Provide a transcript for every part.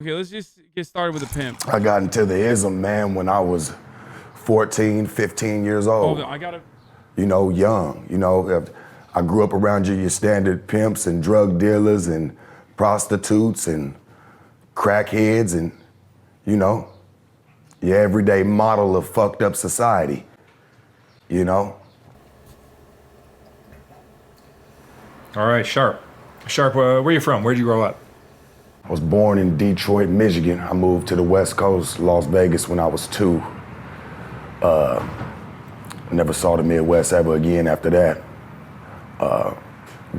Okay, let's just get started with the Pimp. I got into the ism, man, when I was 14, 15 years old. Oh, I gotta. You know, young. You know, I grew up around your standard pimps and drug dealers and prostitutes and crackheads and, you know, your everyday model of fucked up society. You know? All right, Sharp. Sharp, where are you from? Where'd you grow up? I was born in Detroit, Michigan. I moved to the West Coast, Las Vegas, when I was 2. Never saw the Midwest ever again after that.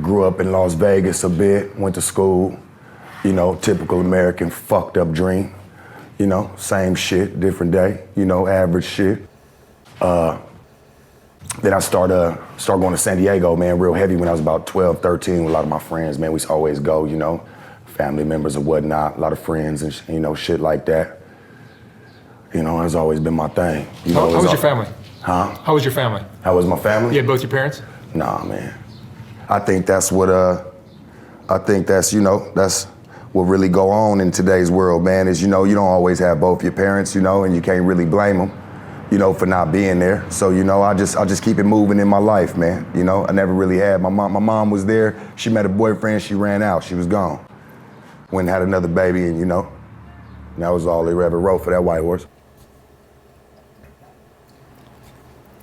Grew up in Las Vegas a bit, went to school, you know, typical American fucked up dream. You know, same shit, different day, you know, average shit. Then I started going to San Diego, man, real heavy when I was about 12, 13 with a lot of my friends, man. We used to always go, you know, family members or whatnot, a lot of friends and, you know, shit like that. You know, that's always been my thing. You know, How was your family? Huh? How was your family? How was my family? You had both your parents? Nah, man. I think that's what, you know, that's what really go on in today's world, man, is, you know, you don't always have both your parents, you know, and you can't really blame them, you know, for not being there. So, you know, I just keep it moving in my life, man. You know, I never really had, my mom was there. She met a boyfriend, she ran out, she was gone. Went and had another baby and, you know, and that was all they ever wrote for that white horse.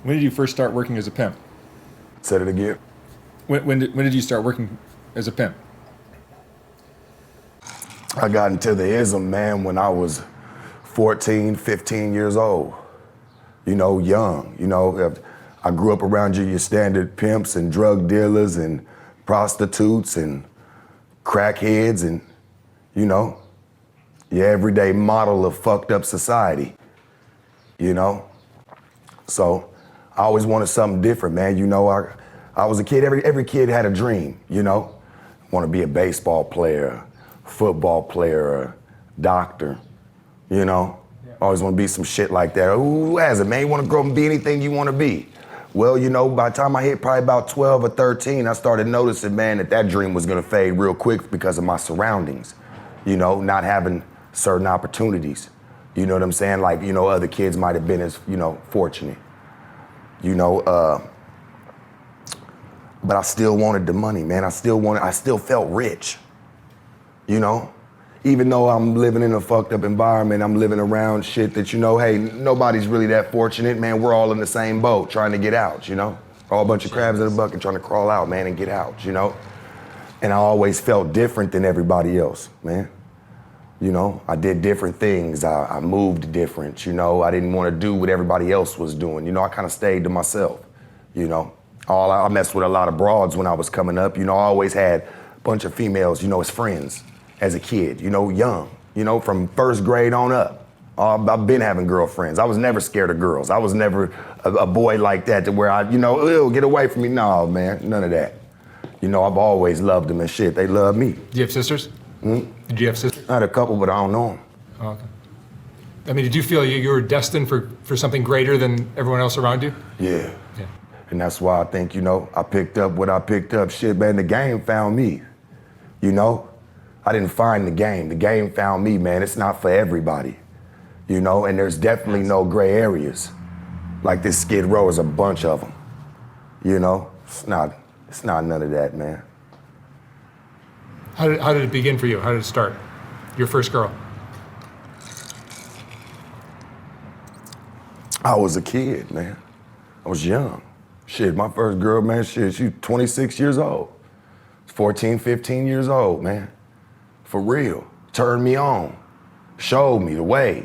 When did you first start working as a pimp? Said it again. When did you start working as a pimp? I got into the ism, man, when I was 14, 15 years old. You know, young. You know, I grew up around your standard pimps and drug dealers and prostitutes and crackheads and, you know, your everyday model of fucked up society. You know? So I always wanted something different, man. You know, I was a kid, every kid had a dream, you know? Want to be a baseball player, football player, doctor, you know? Yeah. Always want to be some shit like that. Who has it, man? You want to grow up and be anything you want to be. Well, you know, by the time I hit probably about 12 or 13, I started noticing, man, that dream was going to fade real quick because of my surroundings, you know, not having certain opportunities. You know what I'm saying? Like, you know, other kids might have been as, you know, fortunate. You know, but I still wanted the money, man. I still felt rich, you know? Even though I'm living in a fucked up environment, I'm living around shit that, you know, hey, nobody's really that fortunate, man. We're all in the same boat trying to get out, you know? All a bunch of crabs in a bucket trying to crawl out, man, and get out, you know? And I always felt different than everybody else, man. You know, I did different things. I moved different, you know. I didn't want to do what everybody else was doing. You know, I kind of stayed to myself, you know. I messed with a lot of broads when I was coming up. You know, I always had a bunch of females, you know, as friends as a kid, you know, young, you know, from first grade on up. I've been having girlfriends. I was never scared of girls. I was never a boy like that to where I, you know, ew, get away from me. No, man, none of that. You know, I've always loved them and shit. They love me. Do you have sisters? Did you have sisters? I had a couple, but I don't know them. Oh, okay. I mean, did you feel you were destined for something greater than everyone else around you? Yeah. And that's why I think, you know, I picked up what I picked up. Shit, man, the game found me, you know? I didn't find the game. The game found me, man. It's not for everybody, you know? And there's definitely no gray areas. Like this Skid Row is a bunch of them, you know? It's not none of that, man. How did it begin for you? How did it start? Your first girl? I was a kid, man. I was young. Shit, my first girl, man, shit, she was 26 years old. 14, 15 years old, man. For real. Turned me on. Showed me the way.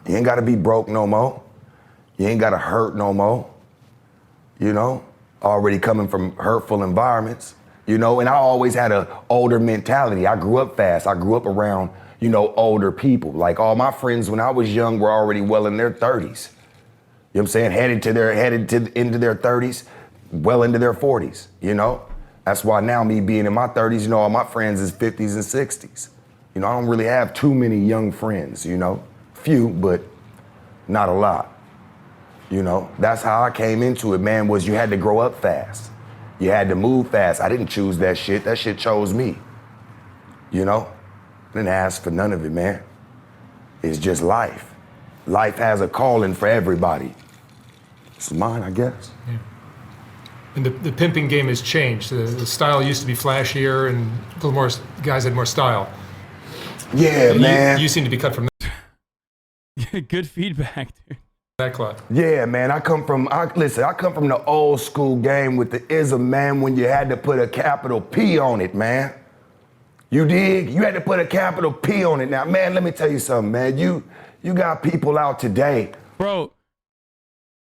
You ain't gotta be broke no more. You ain't gotta hurt no more. You know? Already coming from hurtful environments. You know, and I always had an older mentality. I grew up fast. I grew up around, you know, older people. Like all my friends when I was young were already well in their 30s. You know what I'm saying? Headed into their 30s, well into their 40s, you know? That's why now me being in my 30s, you know, all my friends is 50s and 60s. You know, I don't really have too many young friends, you know? Few, but not a lot. You know, that's how I came into it, man, was you had to grow up fast. You had to move fast. I didn't choose that shit. That shit chose me. You know? didn't ask for none of it, man. It's just life. Life has a calling for everybody. It's mine, I guess. Yeah. And the pimping game has changed. The style used to be flashier and a little more, guys had more style. Yeah, man. You seem to be cut from Good feedback, dude. that cloth. Yeah, man. I come from the old school game with the ism, man, when you had to put a capital P on it, man. You dig? You had to put a capital P on it. Now, man, let me tell you something, man. You got people out today. Bro,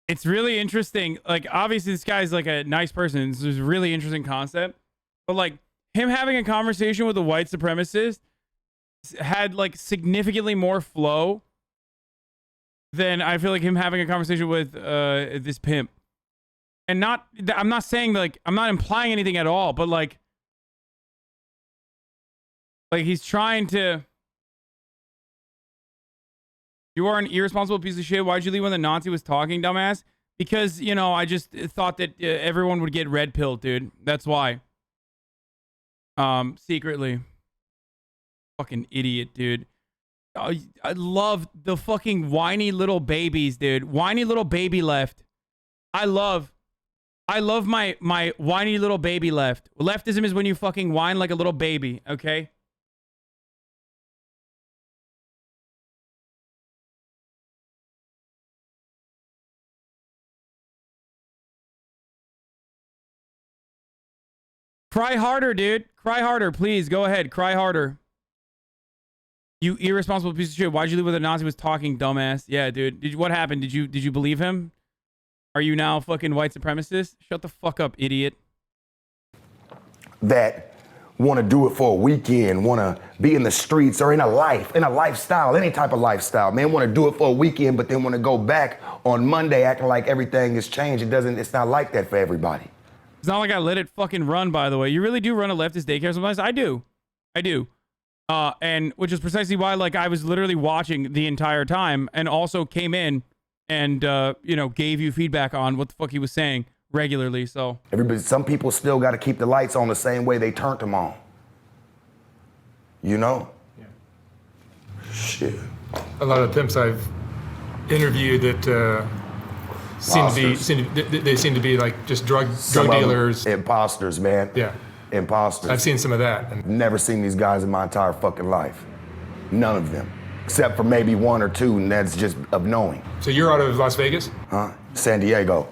it's really interesting. Like, obviously, this guy's like a nice person. This is a really interesting concept. But, like, him having a conversation with a white supremacist had, like, significantly more flow than I feel like him having a conversation with this pimp. And I'm not saying, like, I'm not implying anything at all, but, like he's trying to... You are an irresponsible piece of shit. Why'd you leave when the Nazi was talking, dumbass? Because, you know, I just thought that everyone would get red pilled, dude. That's why. Secretly. Fucking idiot, dude. I love the fucking whiny little babies, dude. Whiny little baby left. I love my whiny little baby left. Leftism is when you fucking whine like a little baby, okay? Cry harder, dude. Cry harder, please. Go ahead. Cry harder. You irresponsible piece of shit. Why'd you leave when the Nazi was talking, dumbass? Yeah, dude. What happened? Did you believe him? Are you now fucking white supremacist? Shut the fuck up, idiot. That want to do it for a weekend, want to be in the streets or in a lifestyle, any type of lifestyle. Man, want to do it for a weekend, but then want to go back on Monday acting like everything has changed. It's not like that for everybody. It's not like I let it fucking run, by the way. You really do run a leftist daycare sometimes? I do. And which is precisely why, like, I was literally watching the entire time and also came in and, you know, gave you feedback on what the fuck he was saying regularly, so. Some people still got to keep the lights on the same way they turned them on. You know? Yeah. Shit. A lot of pimps I've interviewed that seem to be like just drug dealers. Imposters, man. Yeah. Imposters. I've seen some of that. And never seen these guys in my entire fucking life. None of them. Except for maybe one or two, and that's just of knowing. So you're out of Las Vegas? Huh? San Diego.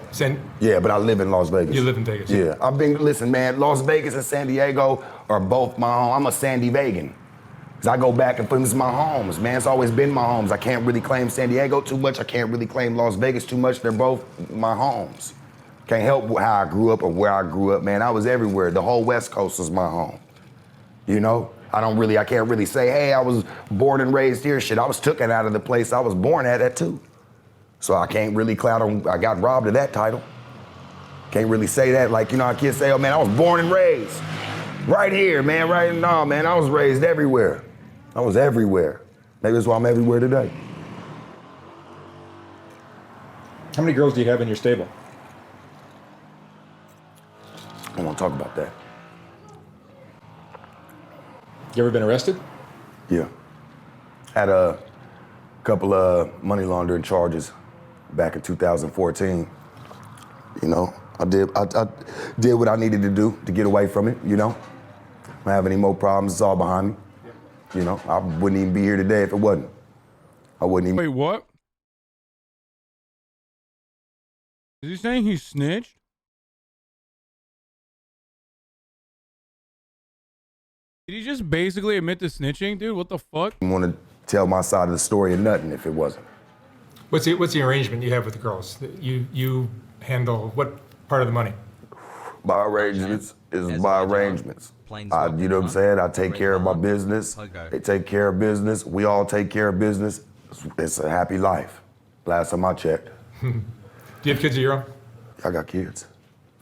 Yeah, but I live in Las Vegas. You live in Vegas? Yeah. Listen, man, Las Vegas and San Diego are both my home. I'm a Sandy Vegan. Cause I go back and this is my homes, man. It's always been my homes. I can't really claim San Diego too much. I can't really claim Las Vegas too much. They're both my homes. Can't help how I grew up or where I grew up, man. I was everywhere. The whole West Coast was my home. You know? I can't really say, hey, I was born and raised here. Shit, I was taken out of the place I was born at too. So I can't really clout on, I got robbed of that title. Can't really say that. Like, you know, how kids say, oh man, I was born and raised right here, man, no, man, I was raised everywhere. I was everywhere. Maybe that's why I'm everywhere today. How many girls do you have in your stable? I don't want to talk about that. You ever been arrested? Yeah. Had a couple of money laundering charges back in 2014. You know, I did what I needed to do to get away from it, you know. I don't have any more problems, it's all behind me. You know, I wouldn't even be here today if it wasn't. I wouldn't even. Wait, what? Is he saying he snitched? Did he just basically admit to snitching, dude? What the fuck? I want to tell my side of the story or nothing if it wasn't. what's the arrangement you have with the girls? You handle what part of the money? By arrangements is by arrangements. You know what I'm saying? I take care of my business. They take care of business. We all take care of business. It's a happy life. Last time I checked. Do you have kids of your own? I got kids.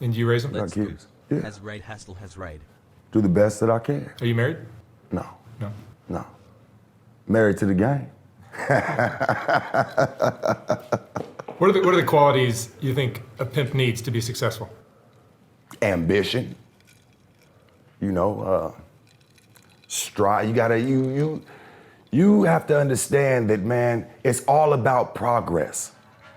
And do you raise them? I got kids. Yeah. Has Raid Hassel has Raid. Do the best that I can. Are you married? No. No. No. Married to the game. What are the qualities you think a pimp needs to be successful? Ambition. You know, strive. You have to understand that, man, it's all about progress.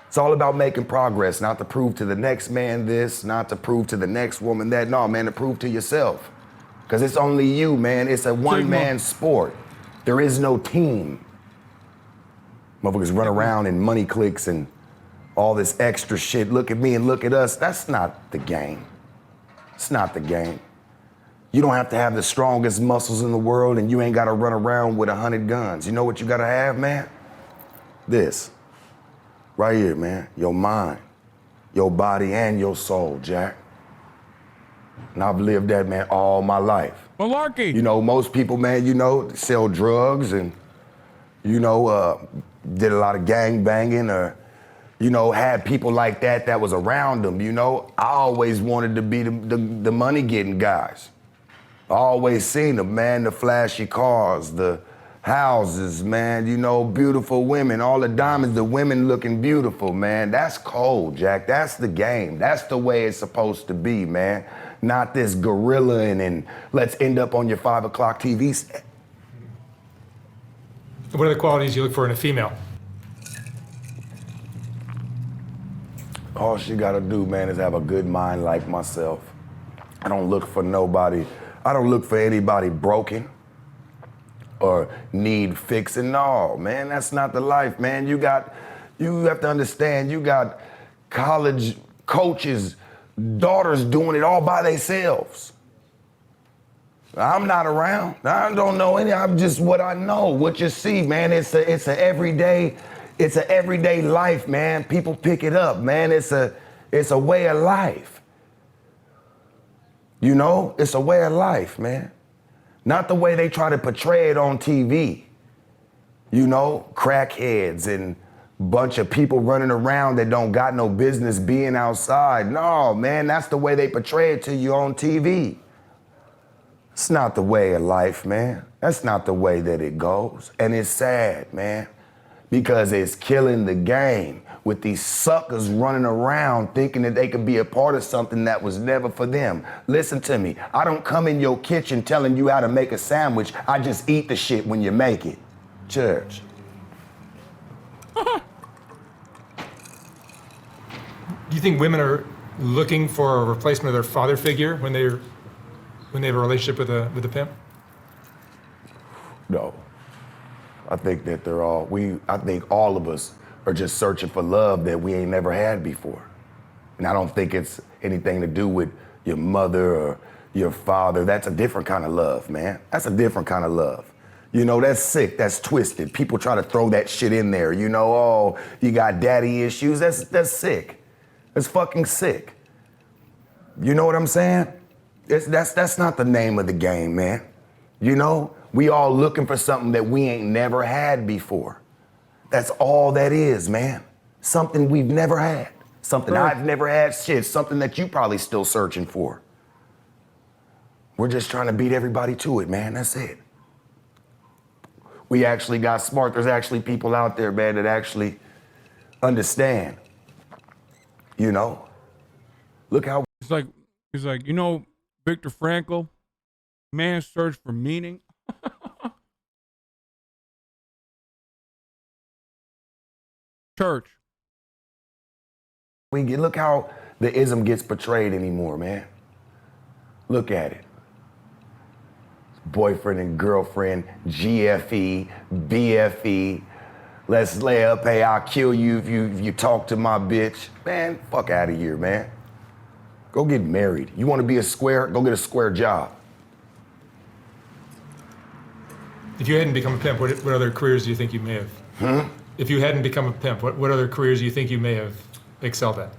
It's all about making progress, not to prove to the next man this, not to prove to the next woman that. No, man, to prove to yourself. Because it's only you, man. It's a one-man sport. There is no team. Motherfuckers run around in money clicks and all this extra shit. Look at me and look at us. That's not the game. It's not the game. You don't have to have the strongest muscles in the world, and you ain't got to run around with 100 guns. You know what you got to have, man? This. Right here, man. Your mind, your body, and your soul, Jack. And I've lived that, man, all my life. Malarkey. You know, most people, man, you know, sell drugs and, you know, did a lot of gang banging or, you know, had people like that was around them, you know. I always wanted to be the money-getting guys. I always seen them, man, the flashy cars, the houses, man, you know, beautiful women, all the diamonds, the women looking beautiful, man. That's cold, Jack. That's the game. That's the way it's supposed to be, man. Not this gorilla and let's end up on your 5 o'clock TV set. What are the qualities you look for in a female? All she gotta do, man, is have a good mind like myself. I don't look for nobody. I don't look for anybody broken or need fixing. No, man, that's not the life, man. You have to understand, you got college coaches, daughters doing it all by themselves. I'm not around. I don't know any. I'm just what I know, what you see, man. It's a everyday life, man. People pick it up, man. It's a way of life. You know, it's a way of life, man. Not the way they try to portray it on TV. You know, crackheads and bunch of people running around that don't got no business being outside. No, man, that's the way they portray it to you on TV. It's not the way of life, man. That's not the way that it goes. And it's sad, man, because it's killing the game with these suckers running around thinking that they could be a part of something that was never for them. Listen to me. I don't come in your kitchen telling you how to make a sandwich. I just eat the shit when you make it. Church. Do you think women are looking for a replacement of their father figure when they have a relationship with a pimp? No. I think that I think all of us are just searching for love that we ain't never had before. And I don't think it's anything to do with your mother or your father. That's a different kind of love, man. That's a different kind of love. You know, that's sick, that's twisted. People try to throw that shit in there. You know, oh, you got daddy issues. That's sick. That's fucking sick. You know what I'm saying? That's not the name of the game, man. You know, we all looking for something that we ain't never had before. That's all that is, man. Something we've never had. Something I've never had. Shit, something that you probably still searching for. We're just trying to beat everybody to it, man. That's it. We actually got smart. There's actually people out there, man, that actually understand. You know? Look how... It's like, you know, Viktor Frankl, man's search for meaning. Church. Look how the ism gets portrayed anymore, man. Look at it. Boyfriend and girlfriend, GFE, BFE. Let's lay up, hey, I'll kill you if you talk to my bitch. Man, fuck out of here, man. Go get married. You want to be a square? Go get a square job. If you hadn't become a pimp, what other careers do you think you may have? If you hadn't become a pimp, what other careers do you think you may have excelled at?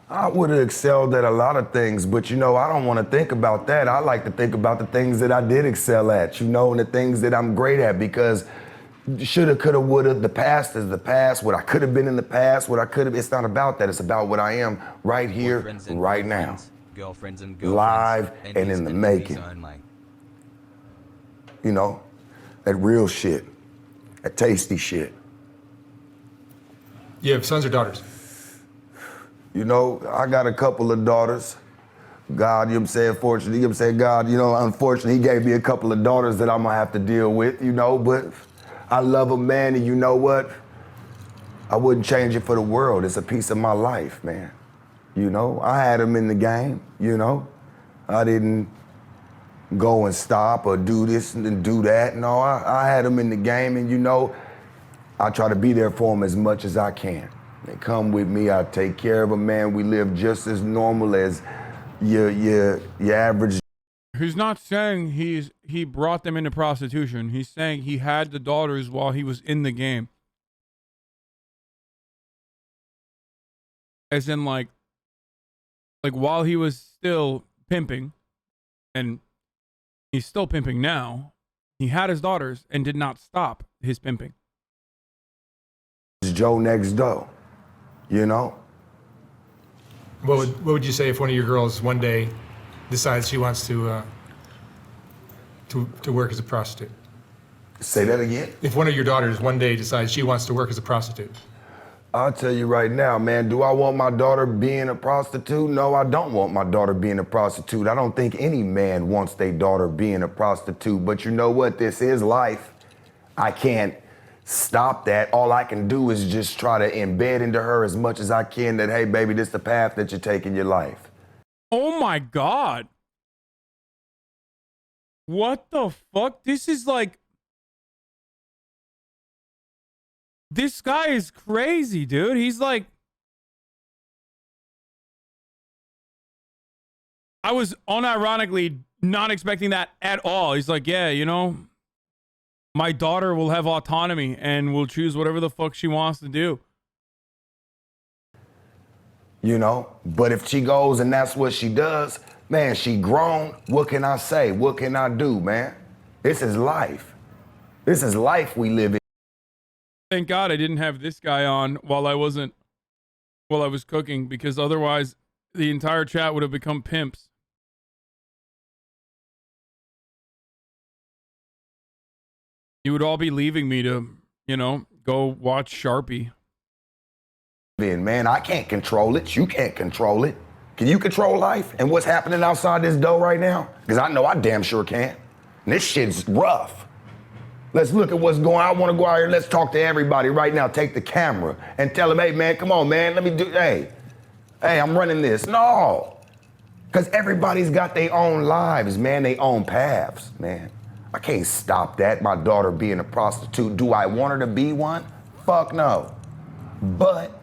I would have excelled at a lot of things, but you know, I don't want to think about that. I like to think about the things that I did excel at, you know, and the things that I'm great at, because shoulda, coulda, woulda, the past is the past. What I could have been in the past, what I could have, it's not about that. It's about what I am right here, right now. Girlfriends and live and in the making. You know, that real shit, that tasty shit. You have sons or daughters? You know, I got a couple of daughters. God, you know what I'm saying, fortunately, you know what I'm saying, God, you know, unfortunately, he gave me a couple of daughters that I'm gonna have to deal with, you know, but I love them, man, and you know what? I wouldn't change it for the world. It's a piece of my life, man. You know, I had them in the game, you know. I didn't go and stop or do this and do that. No, I had them in the game, and you know, I try to be there for them as much as I can. They come with me, I take care of them, man. We live just as normal as your average. He's not saying he brought them into prostitution. He's saying he had the daughters while he was in the game. As in like while he was still pimping, and he's still pimping now, he had his daughters and did not stop his pimping. Joe next door, you know? What would you say if one of your girls one day decides she wants to work as a prostitute? Say that again? If one of your daughters one day decides she wants to work as a prostitute? I'll tell you right now, man, do I want my daughter being a prostitute? No, I don't want my daughter being a prostitute. I don't think any man wants their daughter being a prostitute. But you know what? This is life. I can't stop that. All I can do is just try to embed into her as much as I can that, hey, baby, this is the path that you take in your life. Oh my God. What the fuck? This is like... This guy is crazy, dude. He's like... I was unironically not expecting that at all. He's like, yeah, you know, my daughter will have autonomy and will choose whatever the fuck she wants to do. You know, but if she goes and that's what she does, man, she grown. What can I say? What can I do, man? This is life. This is life we live in. Thank God I didn't have this guy on while I was cooking, because otherwise the entire chat would have become pimps. You would all be leaving me to, you know, go watch Sharpie. Man, I can't control it. You can't control it. Can you control life and what's happening outside this door right now? Because I know I damn sure can. And this shit's rough. Let's look at what's going on. I want to go out here. Let's talk to everybody right now. Take the camera and tell them, hey, man, come on, man. Let me do, hey, I'm running this. No. Because everybody's got their own lives, man, their own paths, man. I can't stop that, my daughter being a prostitute. Do I want her to be one? Fuck no. But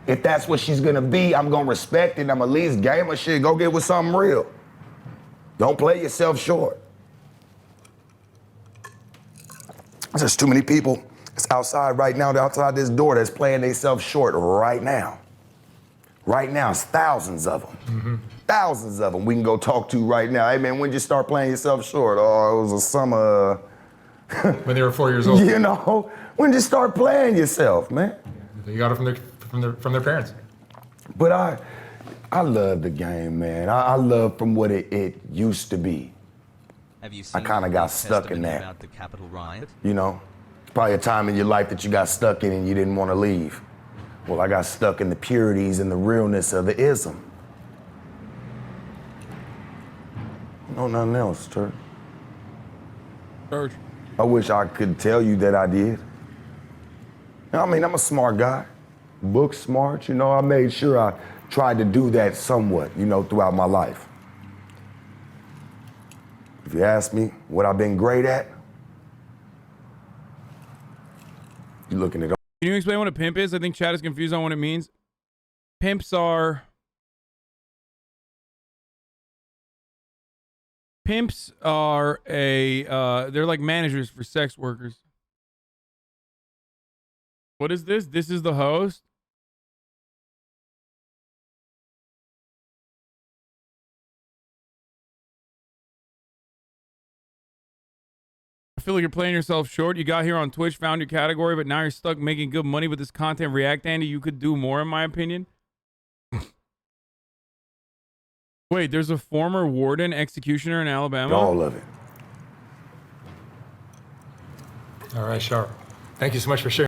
if that's what she's going to be, I'm going to respect it. I'm at least game her shit. Go get with something real. Don't play yourself short. There's too many people that's outside right now, outside this door, that's playing themselves short right now. Right now, it's thousands of them. Mm-hmm. Thousands of them we can go talk to right now. Hey, man, when did you start playing yourself short? Oh, it was a summer. When they were 4 years old. You know, when did you start playing yourself, man? You got it from their parents. But I love the game, man. I love from what it used to be. Have you seen I kind of got stuck in that. About the Capitol riot? You know, it's probably a time in your life that you got stuck in and you didn't want to leave. Well, I got stuck in the purities and the realness of the ism. No, nothing else, Church. Church. I wish I could tell you that I did. I mean, I'm a smart guy, book smart, you know. I made sure I tried to do that somewhat, you know, throughout my life. If you ask me what I've been great at, you're looking at. Can you explain what a pimp is? I think chat is confused on what it means. Pimps are they're like managers for sex workers. What is this? This is the host? I feel like you're playing yourself short. You got here on Twitch, found your category, but now you're stuck making good money with this content. React, Andy. You could do more, in my opinion. Wait, there's a former warden executioner in Alabama? All of it. All right, sharp. Thank you so much for sharing.